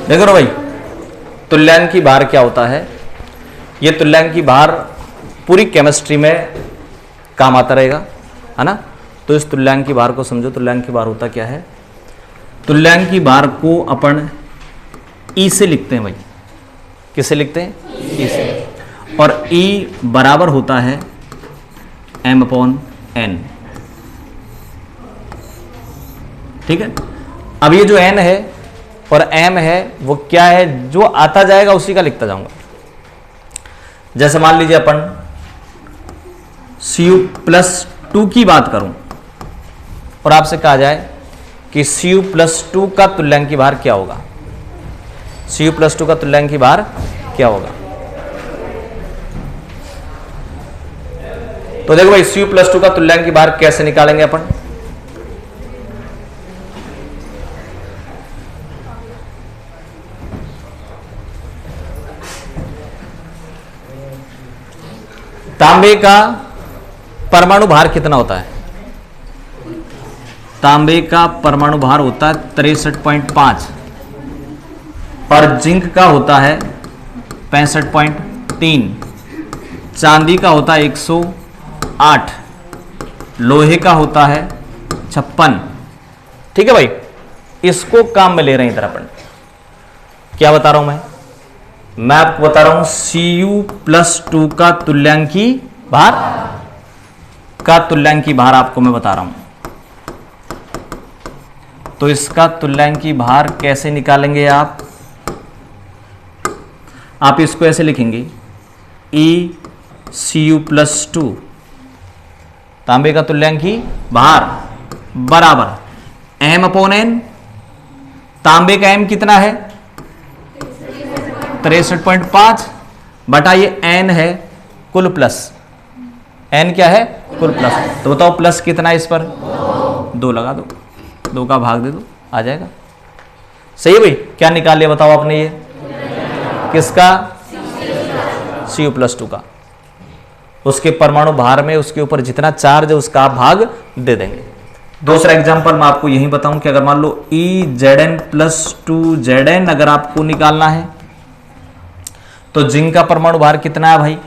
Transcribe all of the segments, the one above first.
देखो ना भाई, तुल्यांकी भार क्या होता है। ये तुल्यांकी भार पूरी केमिस्ट्री में काम आता रहेगा, है ना। तो इस तुल्यांकी भार को समझो। तुल्यांकी भार होता क्या है? तुल्यांकी भार को अपन ई से लिखते हैं भाई। किससे लिखते हैं? ई से। और ई बराबर होता है m/n। ठीक है। अब ये जो n है और m है वो क्या है? जो आता जाएगा उसी का लिखता जाऊंगा। जैसे मान लीजिए अपन Cu+2 की बात करूं और आपसे कहा जाए कि Cu+2 का तुल्यांकी भार क्या होगा। Cu+2 का तुल्यांकी भार क्या होगा? तो देखो भाई, Cu+2 का तुल्यांकी भार कैसे निकालेंगे अपन? तांबे का परमाणु भार कितना होता है? तांबे का परमाणु भार होता है 63.5 और जिंक का होता है 65.3। चांदी का होता है 108, लोहे का होता है 56। ठीक है भाई, इसको काम में ले रहे हैं इधर अपन। क्या बता रहा हूं मैं आपको बता रहा हूं Cu+2 का तुल्यांकी भार आपको मैं बता रहा हूं। तो इसका तुल्यांकी भार कैसे निकालेंगे आप इसको ऐसे लिखेंगे Cu+2 तांबे का तुल्यांकी भार बराबर m/n। तांबे का m कितना है? 63.5 बटा ये n है कुल प्लस। n क्या है? कुल प्लस। तो बताओ प्लस कितना है इस पर? 2 लगा दो, 2 का भाग दे दो, आ जाएगा। सही है भाई। क्या निकाल लिया बताओ आपने? ये किसका? Cu+2 का। उसके परमाणु भार में उसके ऊपर जितना चार्ज है उसका आप भाग दे देंगे। दूसरा एग्जांपल मैं आपको यही बताऊं कि अगर मान लो EZn+2Zn अगर आपको निकालना है तो जिंक का परमाणु भार कितना है भाई?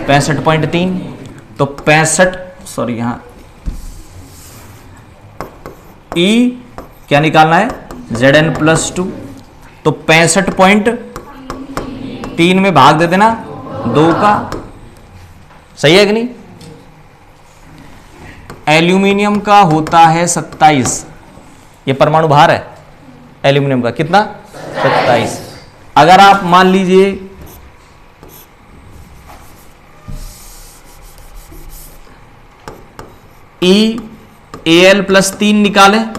65.3। तो 65, सॉरी यहां E क्या निकालना है? Zn+2। तो 65.3 में भाग दे देना 2 का। सही है कि नहीं? एल्यूमिनियम का होता है 27। ये परमाणु भार है एल्यूमिनियम का, कितना? 27। अगर आप मान लीजिए Al+3 निकालें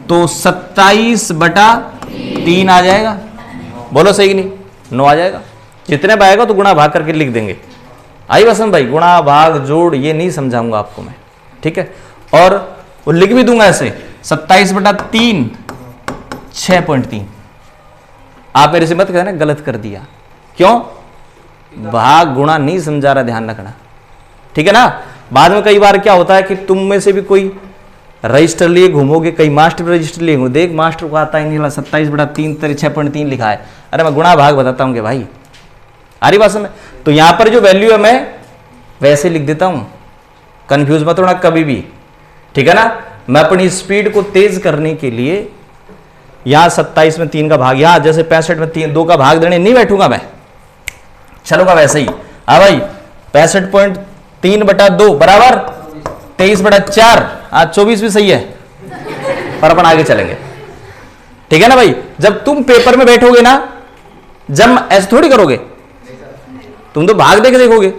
तो 27/3 आ जाएगा। बोलो सही कि नहीं? 9 आ जाएगा। जितने भी आएगा तो गुणा भाग करके लिख देंगे। आई वसंत भाई? गुणा भाग जोड़ ये नहीं समझाऊंगा आपको मैं, ठीक है। और वो लिख भी दूंगा ऐसे 27/3 6.3। आप मेरे से मत कहना गलत कर दिया। क्यों? भाग गुणा नहीं समझा रहा, ध्यान रखना, ठीक है ना। बाद में कई बार क्या होता है कि तुम में से भी कोई रजिस्टर लिए घूमोगे, कई मास्टर रजिस्टर लिए घूमो, देख मास्टर को आता ही नहीं, 27/3 6.3 लिखा है। अरे मैं गुणा भाग बताता हूँ कि भाई आ रही बात समझ। तो यहां पर जो वैल्यू है मैं वैसे लिख देता हूं, कंफ्यूज मत होना कभी भी, ठीक है ना। मैं अपनी स्पीड को तेज करने के लिए यहां 27 में 3 का भाग, यहां जैसे 65 में 2 का भाग देने नहीं बैठूंगा मैं, चलूंगा वैसे ही। हाँ भाई, 65.3/2 बराबर 23/4। आज 24 भी सही है, पर अपन आगे चलेंगे, ठीक है ना भाई। जब तुम पेपर में बैठोगे ना, जब ऐसे थोड़ी करोगे, तुम तो भाग देके देखोगे।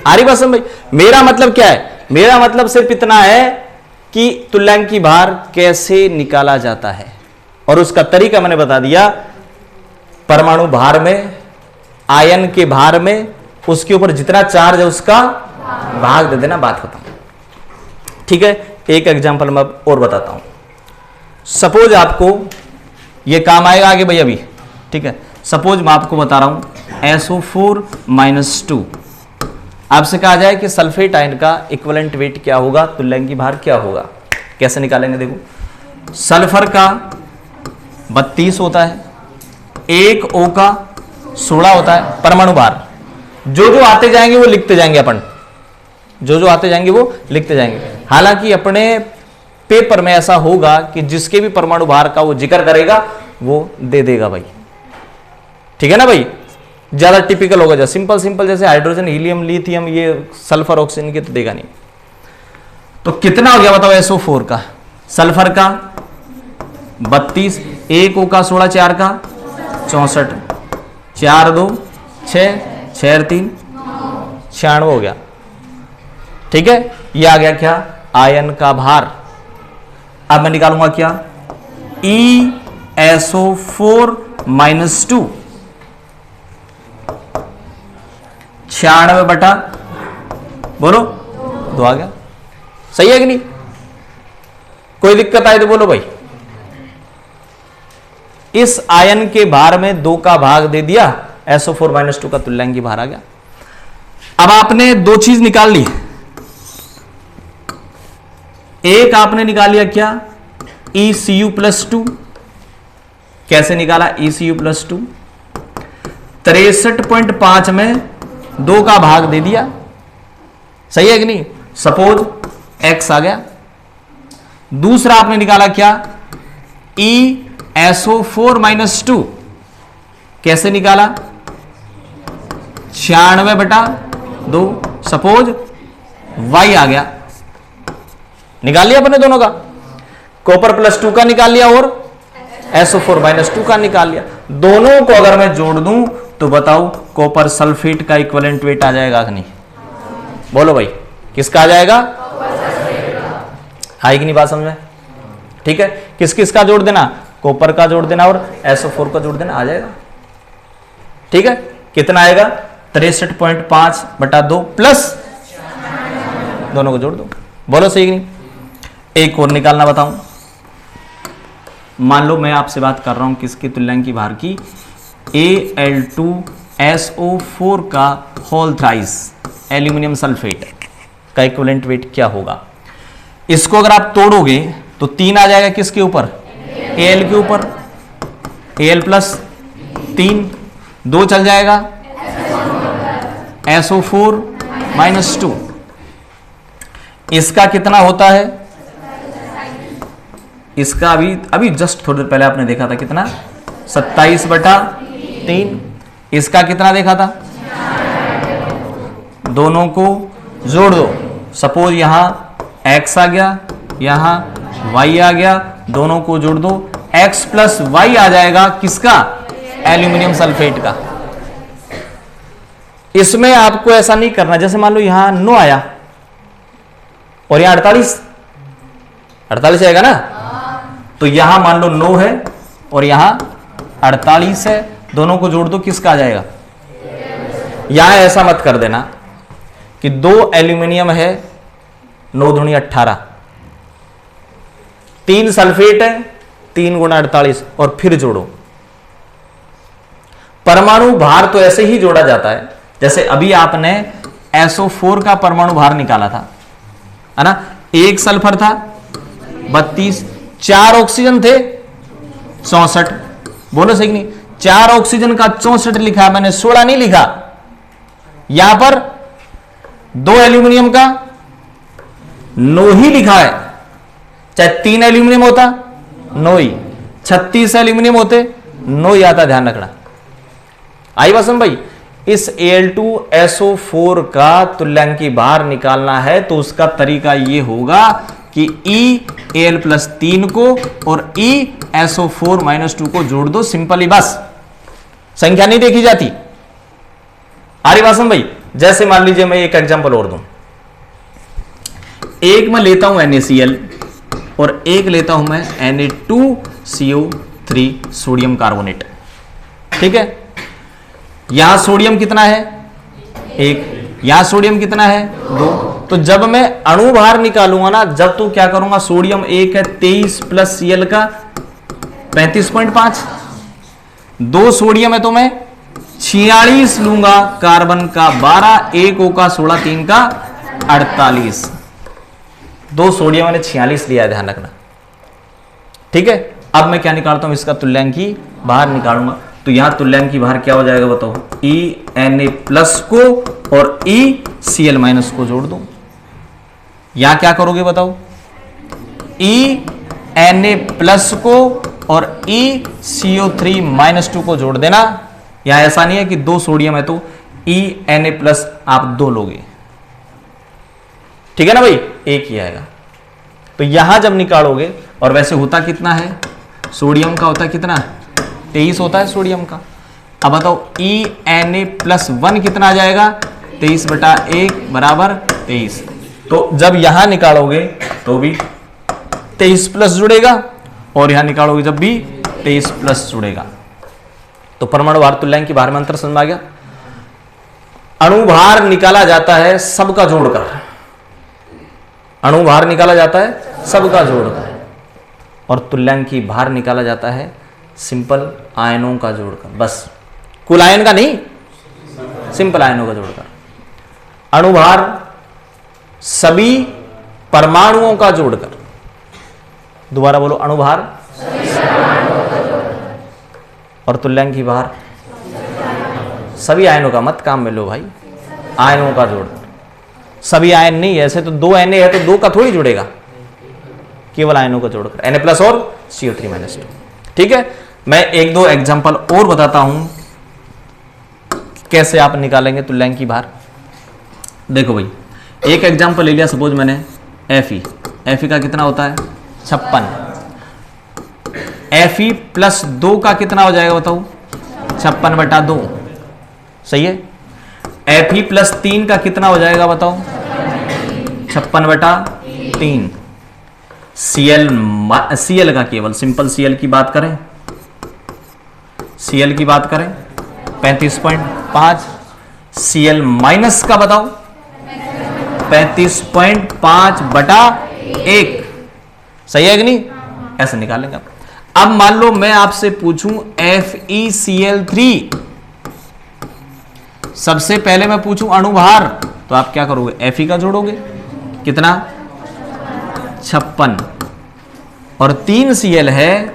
आरी बात समझ भाई? मेरा मतलब क्या है? मेरा मतलब सिर्फ इतना है कि तुल्यांकी भार कैसे निकाला जाता है और उसका तरीका मैंने बता दिया। परमाणु भार में, आयन के भार में, उसके ऊपर जितना चार्ज है उसका भाग दे देना, बात खत्म, ठीक है। एक एग्जांपल मैं और बताता हूं। सपोज आपको ये काम आएगा आगे भाई अभी, ठीक है। सपोज मैं आपको बता रहा हूं SO4-2 आपसे कहा जाए कि सल्फेट आयन का इक्विवेलेंट वेट क्या होगा, तुल्यांकी भार क्या होगा, कैसे निकालेंगे? देखो सल्फर का 32 होता है, एक O का 16 होता है परमाणु भार। जो जो आते जाएंगे वो लिखते जाएंगे अपन, जो जो आते जाएंगे वो लिखते जाएंगे। हालांकि अपने पेपर में ऐसा होगा कि जिसके भी परमाणु भार का वो जिक्र करेगा वो दे देगा भाई, ठीक है ना भाई। ज्यादा टिपिकल होगा, जैसे सिंपल सिंपल जैसे हाइड्रोजन, हीलियम, लिथियम, ये सल्फर, ऑक्सीजन के तो देगा नहीं। तो कितना हो गया बताओ SO4 का? सल्फर का 32, एक O का 16, 4 का 64, 4 2 6, 6 3 96 हो गया, ठीक है। ये आ गया क्या? आयन का भार। अब मैं निकालूंगा क्या? ESO4 -2, 96 बटा बोलो 2 आ गया। सही है कि नहीं? कोई दिक्कत आए तो बोलो भाई। इस आयन के भार में 2 का भाग दे दिया, SO4 -2 का तुल्यांकी भार आ गया। अब आपने दो चीज निकाल ली। एक आपने निकाल लिया क्या? ECU+2। कैसे निकाला ECU+2? 63.5 में 2 का भाग दे दिया, सही है कि नहीं? सपोज X आ गया। दूसरा आपने निकाला क्या? ESO4 -2। कैसे निकाला? 96 बटा 2, सपोज Y आ गया। निकाल लिया अपने दोनों का, कॉपर +2 का निकाल लिया और SO4 -2 का निकाल लिया। दोनों को अगर मैं जोड़ दूं तो बताओ कॉपर सल्फेट का इक्विवेलेंट वेट आ जाएगा कि नहीं? बोलो भाई, किसका आ जाएगा? आई कि नहीं बात समझ में? ठीक है, किस किस का जोड़ देना? कॉपर का जोड़ देना और SO4 का जोड़ देना, आ जाएगा। ठीक है, कितना आएगा? 63.5 बटा 2 प्लस दोनों को जोड़ दो। बोलो सही कि नहीं? एक और निकालना बताऊं। मान लो मैं आपसे बात कर रहा हूं किसकी? तुल्यांकी भार की। Al2SO4 का होल थ्राइस एल्यूमिनियम सल्फेट का इक्विवेलेंट वेट क्या होगा? इसको अगर आप तोड़ोगे तो 3 आ जाएगा किसके ऊपर? Al के ऊपर। Al प्लस 3, 2 चल जाएगा SO4 -2। इसका कितना होता है? इसका अभी जस्ट थोड़ी देर पहले आपने देखा था कितना? 27 बटा 3। इसका कितना देखा था? दोनों को जोड़ दो। सपोज यहां X आ गया, यहां Y आ गया, दोनों को जोड़ दो। X प्लस Y आ जाएगा किसका? एल्यूमिनियम सल्फेट का। इसमें आपको ऐसा नहीं करना, जैसे मान लो यहां 9 आया और यहां 48 आएगा ना, तो यहां मान लो 9 है और यहां 48 है, दोनों को जोड़ दो, किसका आ जाएगा? यहां ऐसा मत कर देना कि 2 एल्यूमिनियम है, 9 दूनी 18, 3 सल्फेट है, 3 गुणा 48 और फिर जोड़ो। परमाणु भार तो ऐसे ही जोड़ा जाता है जैसे अभी आपने SO4 का परमाणु भार निकाला था, है ना? एक सल्फर था 32, 4 ऑक्सीजन थे 64। बोलो सही नहीं? 4 ऑक्सीजन का 64 लिखा, मैंने 16 नहीं लिखा। यहां पर 2 एल्यूमिनियम का 9 ही लिखा है। चाहे 3 एल्यूमिनियम होता 9 ही, 36 एल्यूमिनियम होते 9 ही आता, ध्यान रखना। आई बात समझ भाई? इस Al2SO4 का तुल्यांकी भार निकालना है तो उसका तरीका यह होगा कि Al+3 को और ESO4 -2 को जोड़ दो, सिंपल ही, बस। संख्या नहीं देखी जाती। आरी बात समझ भाई? जैसे मान लीजिए मैं एक एग्जांपल और दूं। एक मैं लेता हूं NaCl और एक लेता हूं मैं Na2CO3 सोडियम कार्बोनेट। ठीक है, यहां सोडियम कितना है? 1, यहां सोडियम कितना है? 2। तो जब मैं अणु भार निकालूंगा ना, जब तो क्या करूंगा? सोडियम 1 है, 23 प्लस Cl का 35.5, 2 सोडियम है तो मैं 46 लूंगा, कार्बन का 12, 1 O का 16, 3 का 48। 2 सोडियम मैंने 46 लिया है, ध्यान रखना। ठीक है, अब मैं क्या निकालता हूं, इसका तुल्यांकी भार निकालूंगा। तो यहां तुल्यांकी भार क्या हो जाएगा बताओ, ई एन ए प्लस को और ई सी एल माइनस को जोड़ दूं। यहां क्या करोगे बताओ, ई एन ए प्लस को और ई CO3 माइनस 2 को जोड़ देना। यहां ऐसा नहीं है कि 2 सोडियम है तो ई एन ए प्लस आप 2 लोगे, ठीक है ना भाई, एक ही आएगा। तो यहां जब निकालोगे, और वैसे होता कितना है, सोडियम का होता है कितना, 23 होता है सोडियम का। अब बताओ ई एन ए प्लस 1 कितना आ जाएगा, 23/1 बराबर 23। तो जब यहां निकालोगे तो भी 23 प्लस जुड़ेगा, और यहां निकालोगे जब भी 23 प्लस जुड़ेगा। तो परमाणु भार तुल्यांकी भार में अंतर समझ आ गया। अणुभार निकाला जाता है सबका जोड़कर, अणुभार निकाला जाता है सबका जोड़कर, और तुल्यांकी भार निकाला जाता है सिंपल आयनों का जोड़कर, बस कुल आयन का नहीं, सिंपल आयनों का जोड़कर। अणुभार सभी परमाणुओं का जोड़कर, दोबारा बोलो, अणुभार और तुल्यांकी भार सभी आयनों का, मत काम में लो भाई, आयनों का जोड़कर। सभी आयन नहीं, ऐसे तो 2 Na है तो 2 का थोड़ी जुड़ेगा, केवल आयनों का जोड़कर, Na प्लस और CO3 माइनस 2। ठीक है, मैं 1-2 एग्जांपल और बताता हूं कैसे आप निकालेंगे तुल्यांकी भार। देखो भाई, एक एग्जांपल ले लिया, सपोज मैंने Fe का कितना होता है 56, Fe प्लस 2 का कितना हो जाएगा बताओ, 56/2, सही है। Fe प्लस 3 का कितना हो जाएगा बताओ, 56/3। Cl का केवल सिंपल Cl की बात करें, Cl की बात करें 35.5, Cl माइनस का बताओ 35.5/1, सही है कि नहीं, ऐसे निकालेंगे आप। अब मान लो मैं आपसे पूछूं FeCl3, सबसे पहले मैं पूछूं अणुभार, तो आप क्या करोगे, Fe का जोड़ोगे कितना 56, और 3 Cl है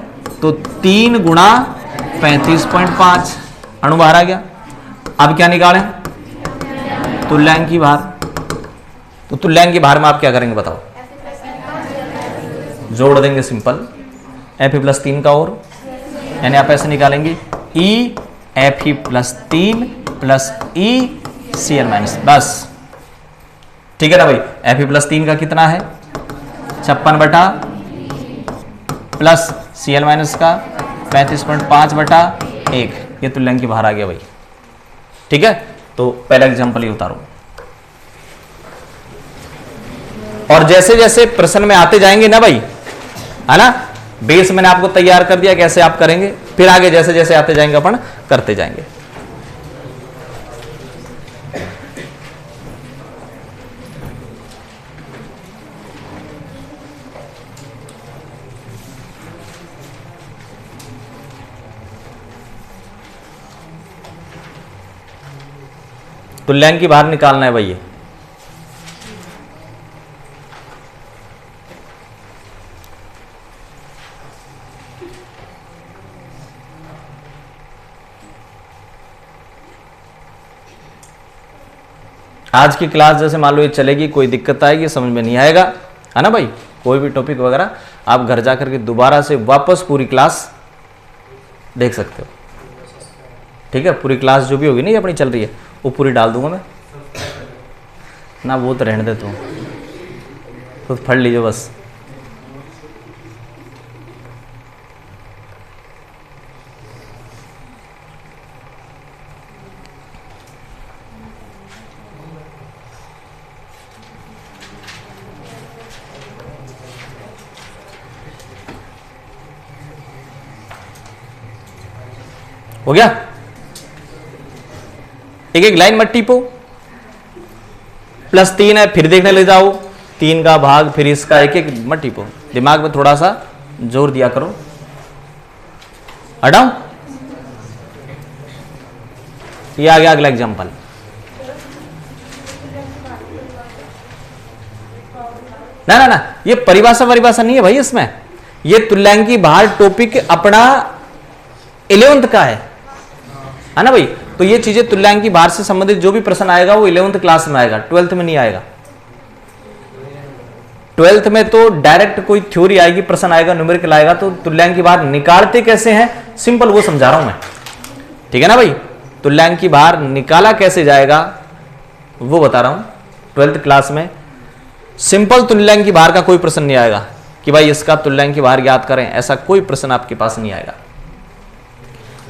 तो 3 गुणा 35.5 अणुभार आ गया। अब क्या निकालें, तुल्यांकी भार। तो तुल्यांकी भार में आप क्या करेंगे बताओ, जोड़ देंगे सिंपल Fe प्लस 3 का, और यानी आप ऐसे निकालेंगे ई Fe प्लस 3 प्लस ई Cl माइनस, बस ठीक है ना भाई। Fe प्लस 3 का कितना है 56 प्लस Cl माइनस का 35.5/1, ये तुल्यांकी भार आ गया भाई। ठीक है, तो पहला एग्जांपल ही उतारो, और जैसे जैसे प्रश्न में आते जाएंगे ना भाई, है ना, बेस मैंने आपको तैयार कर दिया कैसे आप करेंगे, फिर आगे जैसे जैसे आते जाएंगे अपन करते जाएंगे। तुल्यांकी भार निकालना है भाई ये। आज की क्लास जैसे मान लो ये चलेगी, कोई दिक्कत आएगी समझ में नहीं आएगा, है ना भाई, कोई भी टॉपिक वगैरह आप घर जाकर के दोबारा से वापस पूरी क्लास देख सकते हो। ठीक है, पूरी क्लास जो भी होगी नहीं अपनी चल रही है वो पूरी डाल दूंगा मैं ना, वो तो रहने दे, तुम खुद पढ़ लीजिए बस। हो गया, एक एक लाइन मत टीपो। +3 है, फिर देखने ले जाओ 3 का भाग, फिर इसका, एक एक मत टीपो, दिमाग में थोड़ा सा जोर दिया करो। हटाओ, ये आ गया अगला एग्जांपल। ना ना ना, ये परिभाषा नहीं है भाई, इसमें ये तुल्यांकी भार टॉपिक अपना 11th का है ना भाई। तो ये चीजें तुल्यांकी भार से संबंधित जो भी प्रश्न आएगा वो 11th क्लास में आएगा, 12th में नहीं आएगा। 12th में तो डायरेक्ट कोई थ्योरी आएगी, प्रश्न आएगा, न्यूमेरिकल आएगा, तो तुल्यांकी भार निकालते कैसे हैं सिंपल वो समझा रहा हूं मैं, ठीक है ना भाई। तुल्यांकी भार निकाला कैसे जाएगा वो बता रहा हूं 12th क्लास में। सिंपल तुल्यांकी भार का कोई प्रश्न नहीं आएगा कि भाई इसका तुल्यांकी भार याद करें, ऐसा कोई प्रश्न आपके पास नहीं आएगा।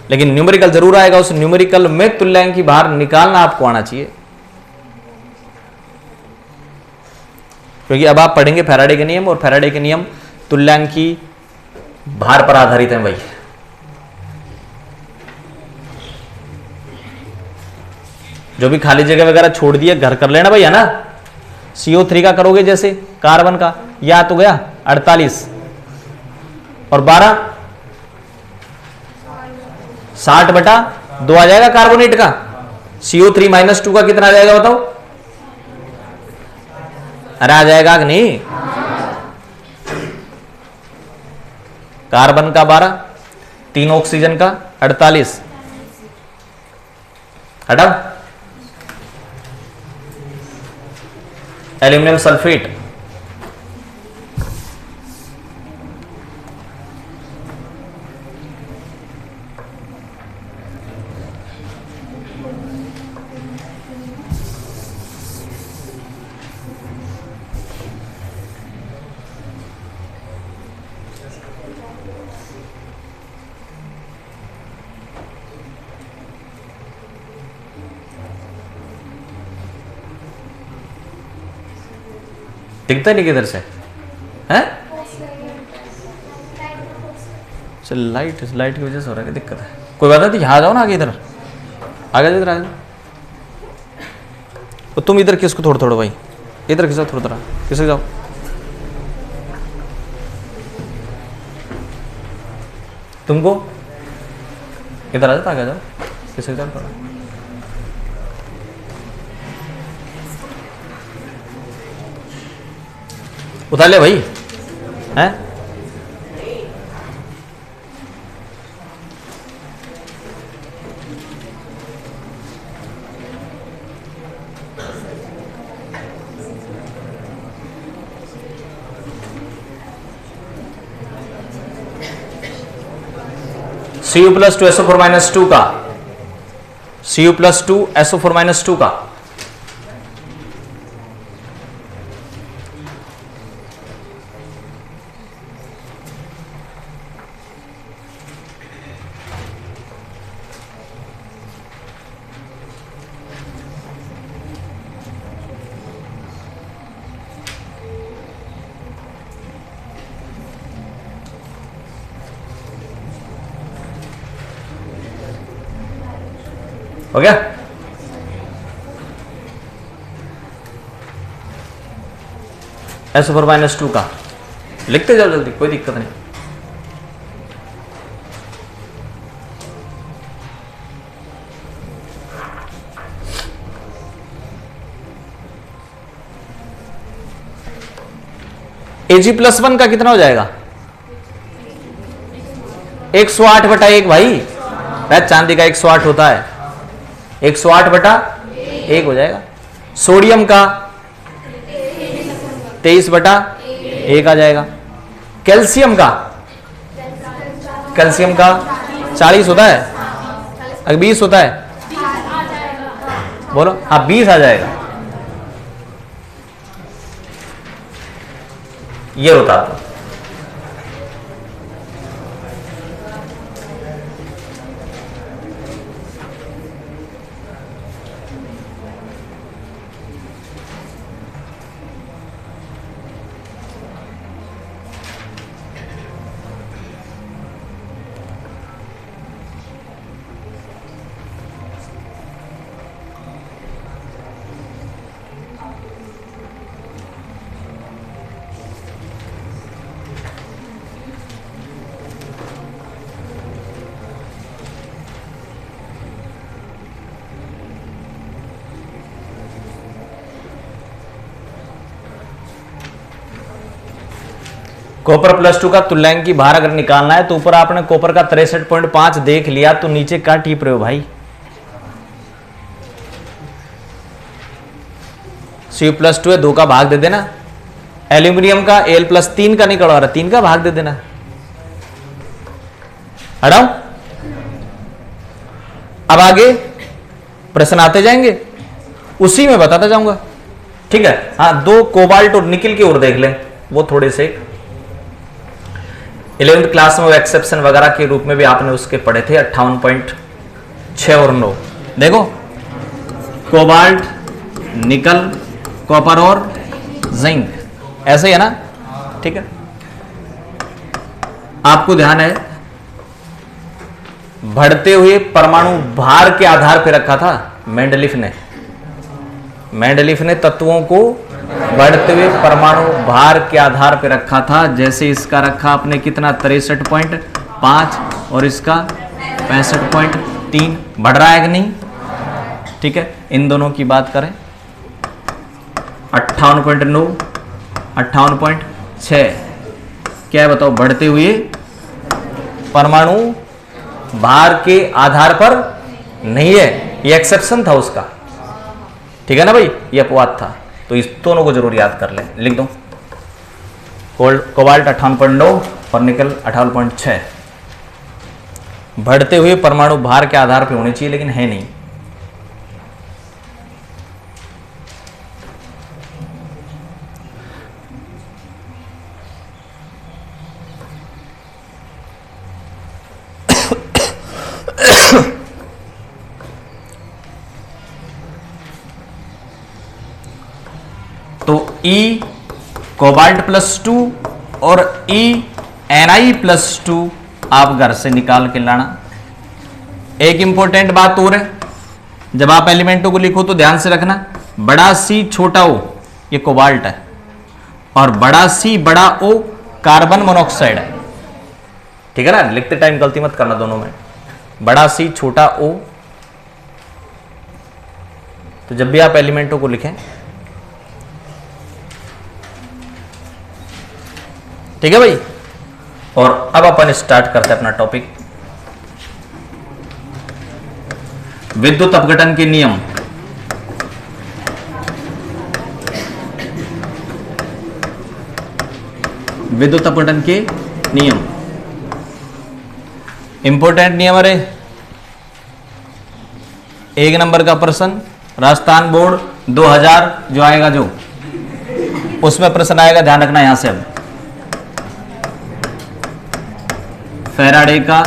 लेकिन न्यूमेरिकल जरूर आएगा, उस न्यूमेरिकल में तुल्यांकी भार निकालना आपको आना चाहिए, क्योंकि अब आप पढ़ेंगे फैराडे के नियम, और फैराडे के नियम तुल्यांकी भार पर आधारित हैं भाई। जो भी खाली जगह वगैरह छोड़ दिए घर कर लेना भाई, है ना। CO3 का करोगे जैसे कार्बन का, या तो गया 48 और 12 60/2 आ जाएगा कार्बोनेट का। CO3 -2 का कितना आ जाएगा बताओ? अरे आ जाएगा कि नहीं? कार्बन का 12, 3 ऑक्सीजन का 48, हटाओ एल्यूमिनियम सल्फेट, दिखता नहीं किधर से है? चल लाइट की वजह से हो रहा है, दिक्कत है, कोई बात नहीं। यहाँ जाओ ना आगे, इधर आगे, इधर आ जाओ। तो तुम इधर किसको थोड़ा थोड़ा भाई, इधर खिंचाओ थोड़ा थोड़ा, किसके जाओ, तुमको इधर आ जाओ, आगे जाओ, किसके जाओ थोड़ा। उतार ले भाई, हैं? Cu+2 SO4-2 का, Cu+2 SO4-2 का हो गया। SO4-2 का लिखते जाओ जल्दी, कोई दिक्कत नहीं। Ag+1 का कितना हो जाएगा? 108/1 भाई, चांदी का 108 होता है, 108/1 हो जाएगा। सोडियम का 23/1 आ जाएगा। कैल्शियम का 40 होता है, अगर 20 होता है, बोलो हाँ 20 आ जाएगा। ये होता है। कॉपर प्लस 2 का तुल्यांक की भार अगर निकालना है तो ऊपर आपने कॉपर का 63.5 देख लिया, तो नीचे क्या टीप रहे हो भाई? Cu प्लस 2 है, 2 का भाग दे देना। एल्यूमिनियम का Al प्लस 3 का नहीं करवा रहा, 3 का भाग दे देना। हटाओ। अब आगे प्रश्न आते जाएंगे, उसी में बताता जाऊंगा, ठीक है। हाँ, 2 कोबाल्ट और निकिल की ओर देख लें, वो थोड़े से 11th क्लास में एक्सेप्शन वगैरह के रूप में भी आपने उसके पढ़े थे, 58.6 और 9। देखो, कोबाल्ट, निकल, कॉपर और जिंक, ऐसे ही है ना, ठीक है। आपको ध्यान है, बढ़ते हुए परमाणु भार के आधार पर रखा था मेंडलीफ ने तत्वों को बढ़ते हुए परमाणु भार के आधार पर रखा था। जैसे इसका रखा आपने कितना, 63.5 और इसका 65.3। बढ़ रहा है कि नहीं? ठीक है। इन दोनों की बात करें, 58.9, 58.6, क्या है बताओ? बढ़ते हुए परमाणु भार के आधार पर नहीं है, ये एक्सेप्शन था उसका, ठीक है ना भाई, ये अपवाद था। तो इस दोनों को जरूर याद कर लें, लिख दो। कोबाल्ट 58.9 और निकल 58.6 बढ़ते हुए परमाणु भार के आधार पर होने चाहिए, लेकिन है नहीं। तो E कोबाल्ट प्लस 2 और Na+2 आप घर से निकाल के लाना। एक इंपॉर्टेंट बात और है, जब आप एलिमेंटों को लिखो तो ध्यान से रखना, बड़ा C छोटा O ये कोबाल्ट है, और बड़ा C बड़ा O कार्बन मोनोऑक्साइड है, ठीक है ना। लिखते टाइम गलती मत करना दोनों में, बड़ा C छोटा O। तो जब भी आप एलिमेंटों को लिखें, ठीक है भाई। और अब अपन स्टार्ट करते हैं अपना टॉपिक, विद्युत अपघटन के नियम। विद्युत अपघटन के नियम इंपॉर्टेंट नियम। अरे 1 नंबर का प्रश्न राजस्थान बोर्ड 2000 जो आएगा, जो उसमें प्रश्न आएगा, ध्यान रखना यहां से। अब फैराडे का